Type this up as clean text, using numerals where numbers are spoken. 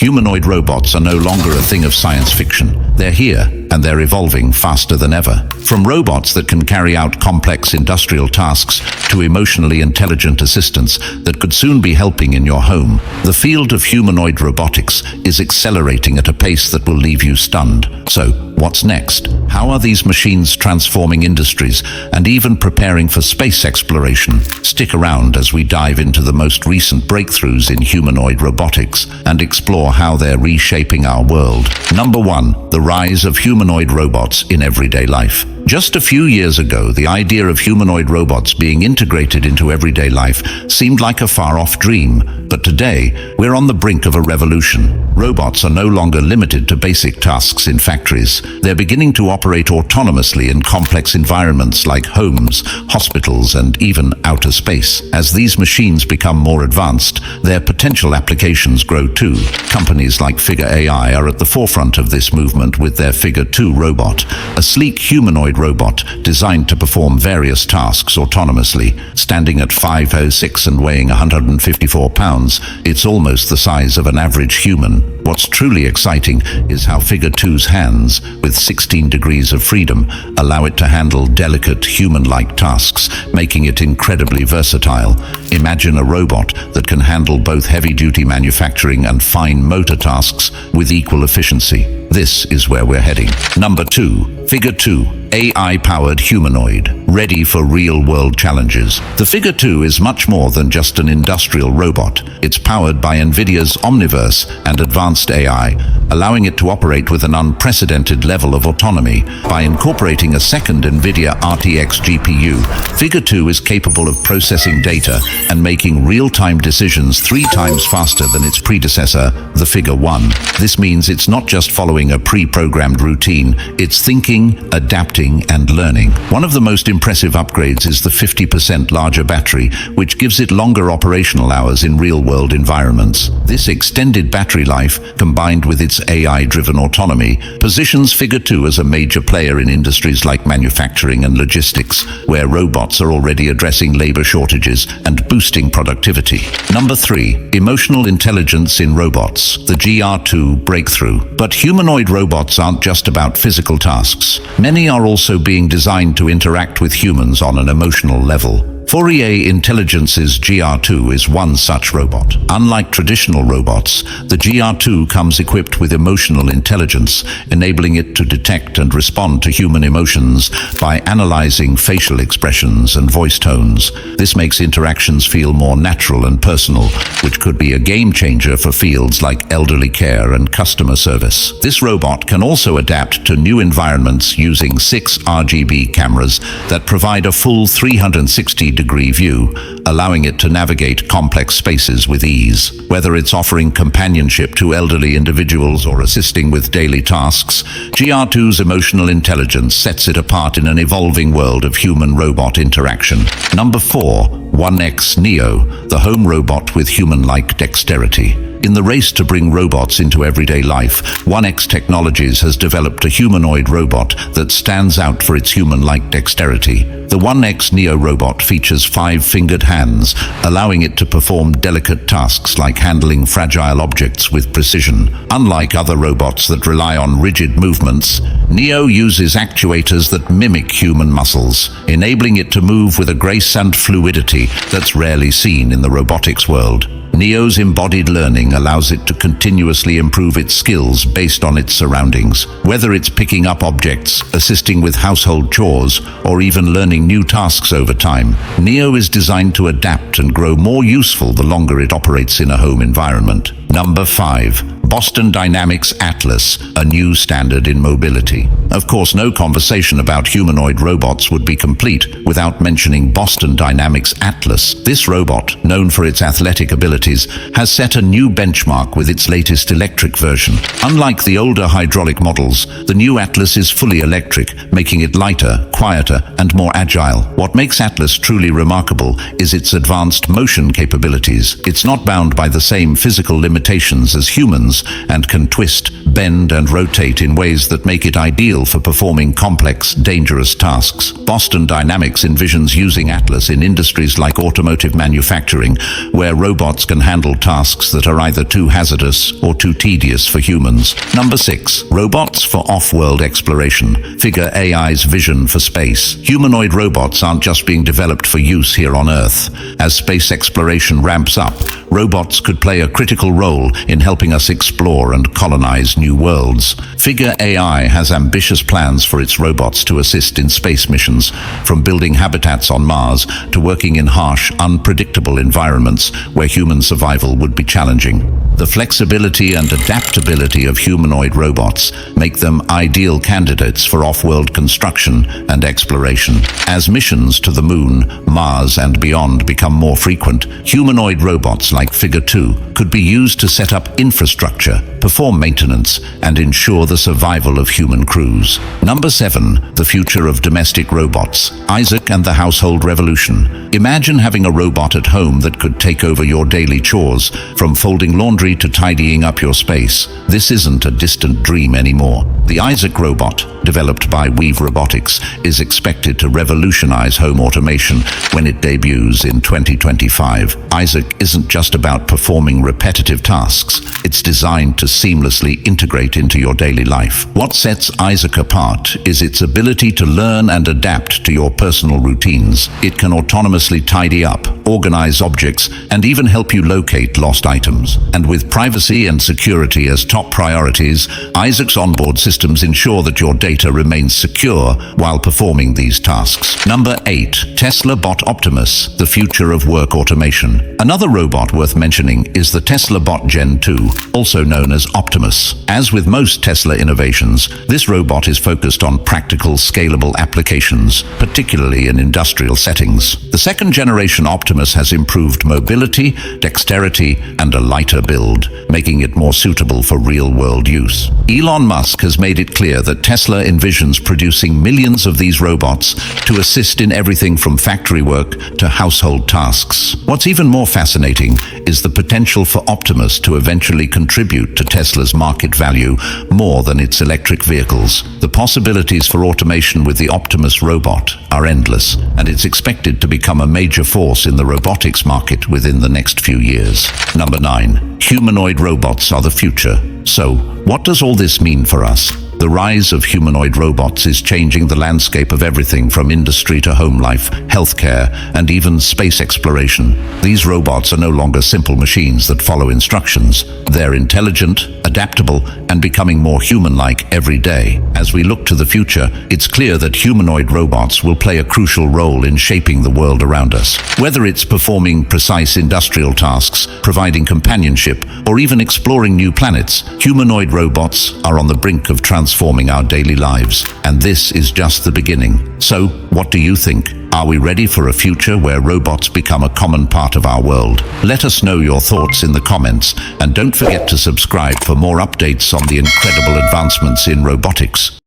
Humanoid robots are no longer a thing of science fiction. They're here, and they're evolving faster than ever. From robots that can carry out complex industrial tasks to emotionally intelligent assistants that could soon be helping in your home, the field of humanoid robotics is accelerating at a pace that will leave you stunned. So, what's next? How are these machines transforming industries and even preparing for space exploration? Stick around as we dive into the most recent breakthroughs in humanoid robotics and explore how they're reshaping our world. Number 1. The rise of humanoid robots in everyday life. Just a few years ago, the idea of humanoid robots being integrated into everyday life seemed like a far-off dream. But today, we're on the brink of a revolution. Robots are no longer limited to basic tasks in factories. They're beginning to operate autonomously in complex environments like homes, hospitals, and even outer space. As these machines become more advanced, their potential applications grow too. Companies like Future AI are at the forefront of this movement with their Figure 2 robot, a sleek humanoid robot designed to perform various tasks autonomously. Standing at 5'6" and weighing 154 pounds, it's almost the size of an average human. What's truly exciting is how Figure 2's hands, with 16 degrees of freedom, allow it to handle delicate human-like tasks, making it incredibly versatile. Imagine a robot that can handle both heavy-duty manufacturing and fine motor tasks with equal efficiency. This is where we're heading. Number 2. Figure 2. AI-powered humanoid, ready for real-world challenges. The Figure 2 is much more than just an industrial robot. It's powered by NVIDIA's Omniverse and advanced AI, allowing it to operate with an unprecedented level of autonomy. By incorporating a second NVIDIA RTX GPU, Figure 2 is capable of processing data and making real-time decisions 3 times faster than its predecessor, the Figure 1. This means it's not just following a pre-programmed routine, it's thinking, adapting, and learning. One of the most impressive upgrades is the 50% larger battery, which gives it longer operational hours in real-world environments. This extended battery life, combined with its AI-driven autonomy, positions Figure 2 as a major player in industries like manufacturing and logistics, where robots are already addressing labor shortages and boosting productivity. Number 3. Emotional intelligence in robots, the GR2 breakthrough. But humanoid robots aren't just about physical tasks. Many are also being designed to interact with humans on an emotional level. Fourier Intelligence's GR2 is one such robot. Unlike traditional robots, the GR2 comes equipped with emotional intelligence, enabling it to detect and respond to human emotions by analyzing facial expressions and voice tones. This makes interactions feel more natural and personal, which could be a game changer for fields like elderly care and customer service. This robot can also adapt to new environments using 6 RGB cameras that provide a full 360-degree view, allowing it to navigate complex spaces with ease. Whether it's offering companionship to elderly individuals or assisting with daily tasks, GR2's emotional intelligence sets it apart in an evolving world of human-robot interaction. Number 4. 1X Neo, the home robot with human-like dexterity. In the race to bring robots into everyday life, 1X Technologies has developed a humanoid robot that stands out for its human-like dexterity. The 1X Neo robot features 5-fingered hands, allowing it to perform delicate tasks like handling fragile objects with precision. Unlike other robots that rely on rigid movements, Neo uses actuators that mimic human muscles, enabling it to move with a grace and fluidity that's rarely seen in the robotics world. Neo's embodied learning allows it to continuously improve its skills based on its surroundings. Whether it's picking up objects, assisting with household chores, or even learning new tasks over time, Neo is designed to adapt and grow more useful the longer it operates in a home environment. Number 5. Boston Dynamics Atlas, a new standard in mobility. Of course, no conversation about humanoid robots would be complete without mentioning Boston Dynamics Atlas. This robot, known for its athletic abilities, has set a new benchmark with its latest electric version. Unlike the older hydraulic models, the new Atlas is fully electric, making it lighter, quieter, and more agile. What makes Atlas truly remarkable is its advanced motion capabilities. It's not bound by the same physical limitations as humans, intelligence and can twist, bend, and rotate in ways that make it ideal for performing complex, dangerous tasks. Boston Dynamics envisions using Atlas in industries like automotive manufacturing, where robots can handle tasks that are either too hazardous or too tedious for humans. Number 6. Robots for off-world exploration. Figure AI's vision for space. Humanoid robots aren't just being developed for use here on Earth. As space exploration ramps up, robots could play a critical role in helping us explore and colonize new worlds. Figure AI has ambitious plans for its robots to assist in space missions, from building habitats on Mars to working in harsh, unpredictable environments where human survival would be challenging. The flexibility and adaptability of humanoid robots make them ideal candidates for off-world construction and exploration. As missions to the Moon, Mars, and beyond become more frequent, humanoid robots like Figure 2 could be used to set up infrastructure, perform maintenance, and ensure the survival of human crews. Number 7. The future of domestic robots. Isaac and the household revolution. Imagine having a robot at home that could take over your daily chores, from folding laundry to tidying up your space. This isn't a distant dream anymore. The Isaac robot, developed by Weave Robotics, is expected to revolutionize home automation when it debuts in 2025. Isaac isn't just about performing repetitive tasks. It's designed to seamlessly integrate into your daily life. What sets Isaac apart is its ability to learn and adapt to your personal routines. It can autonomously tidy up, organize objects, and even help you locate lost items. And with privacy and security as top priorities, Isaac's onboard systems ensure that your data remains secure while performing these tasks. Number 8. Tesla Bot Optimus, the future of work automation. Another robot worth mentioning is the Tesla Bot Gen 2, also known as Optimus. As with most Tesla innovations, this robot is focused on practical, scalable applications, particularly in industrial settings. The second-generation Optimus has improved mobility, dexterity, and a lighter build, making it more suitable for real-world use. Elon Musk has made it clear that Tesla envisions producing millions of these robots to assist in everything from factory work to household tasks. What's even more fascinating is the potential for Optimus to eventually contribute to Tesla's market value more than its electric vehicles. The possibilities for automation with the Optimus robot are endless, and it's expected to become a major force in the robotics market within the next few years. Number 9. Humanoid robots are the future. So, what does all this mean for us? The rise of humanoid robots is changing the landscape of everything from industry to home life, healthcare, and even space exploration. These robots are no longer simple machines that follow instructions. They're intelligent, adaptable, and becoming more human-like every day. As we look to the future, it's clear that humanoid robots will play a crucial role in shaping the world around us. Whether it's performing precise industrial tasks, providing companionship, or even exploring new planets, humanoid robots are on the brink of transforming our daily lives. And this is just the beginning. So, what do you think? Are we ready for a future where robots become a common part of our world? Let us know your thoughts in the comments, and don't forget to subscribe for more updates on the incredible advancements in robotics.